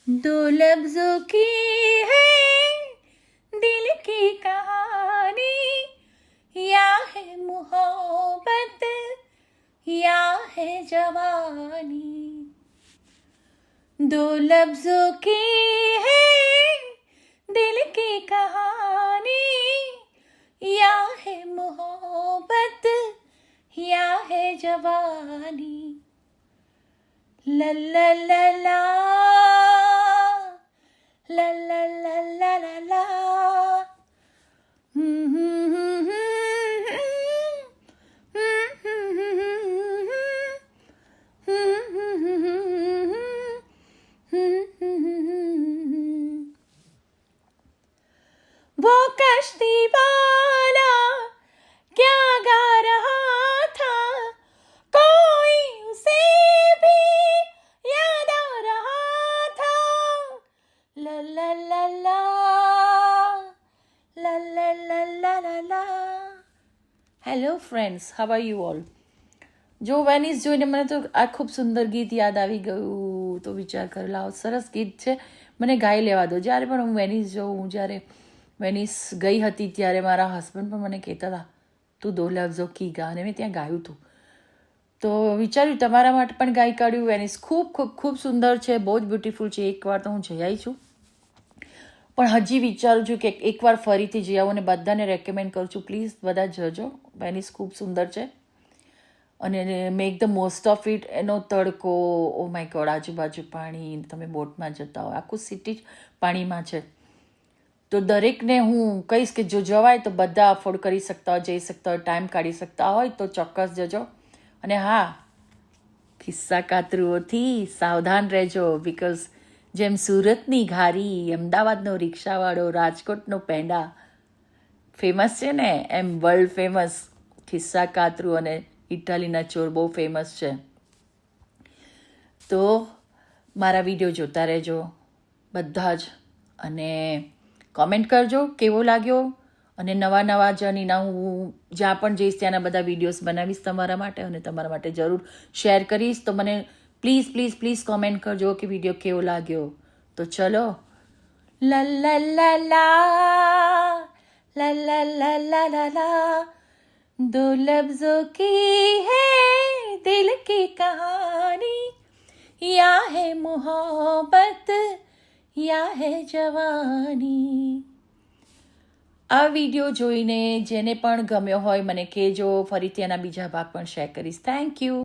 दो लफ्जों की है दिल की कहानी, या है मोहब्बत या है जवानी। दो लफ्जों की है दिल की कहानी, या है मोहब्बत या है जवानी। ला ला ला ला ला ला ला ला ला ला। वो कश्ती वाला क्या गा रहा था, कोई उसे भी याद आ रहा था। ला ला ला ला ला ला ला ला ला ला। Hello friends, how are you all? જો વેનિસ જોઈને મને તો આ ખૂબ સુંદર ગીત યાદ આવી ગયું, તો વિચાર કર્યો લાવો સરસ ગીત છે, મને ગાઈ લેવા દો. જ્યારે પણ હું વેનિસ જોઉં, હું જ્યારે વેનિસ ગઈ હતી ત્યારે મારા હસબન્ડ પણ મને કહેતા હતા તું દો લફ્ઝો કી ગા, અને મેં ત્યાં ગાયું હતું. તો વિચાર્યું તમારા માટે પણ ગાઈ કાઢ્યું. વેનિસ ખૂબ ખૂબ ખૂબ સુંદર છે, બહુ જ બ્યુટીફુલ છે. એકવાર તો હું જઈ આવી છું, પણ હજી વિચારું છું કે એકવાર ફરીથી જઈ આવું, અને બધાને રેકમેન્ડ કરું છું પ્લીઝ બધા જજો. વેનિસ ખૂબ સુંદર છે અને make the most of it. એનો તડકો, ઓ માય ગોડ, આજુબાજુ પાણી, તમે બોટમાં જતા હોય, આખું સિટી જ પાણીમાં છે. તો દરેકને હું કહીશ કે જો જવાય તો બધા અફોર્ડ કરી શકતા હોય, જઈ શકતા હોય, ટાઈમ કાઢી શકતા હોય તો ચોક્કસ જજો. અને હા, ખિસ્સા કાતરુઓથી સાવધાન રહેજો, બિકોઝ જેમ સુરતની ઘારી, અમદાવાદનો રિક્ષાવાળો, રાજકોટનો પેંડા ફેમસ છે ને, એમ વર્લ્ડ ફેમસ ખિસ્સા કાતરુ અને ઇટાલીના ચોર બહુ ફેમસ છે. તો મારા વિડીયો જોતા રહેજો બધા જ, અને કોમેન્ટ કરજો કેવો લાગ્યો. અને નવા નવા જર્નીના હું જ્યાં પણ જઈશ ત્યાંના બધા વિડીયોઝ બનાવીશ તમારા માટે, અને તમારા માટે જરૂર શેર કરીશ. તો મને પ્લીઝ પ્લીઝ પ્લીઝ કોમેન્ટ કરજો કે વિડીયો કેવો લાગ્યો. તો ચલો, લા લા લા લા લા લા લા લા લા લા. दो लफ्जों की है दिल की कहानी, या है मोहब्बत या है जवानी. આ વિડીયો જોઈને જેને પણ ગમ્યો હોય મને કહેજો, ફરીથી એના બીજા ભાગ પણ શેર કરીશ. Thank you.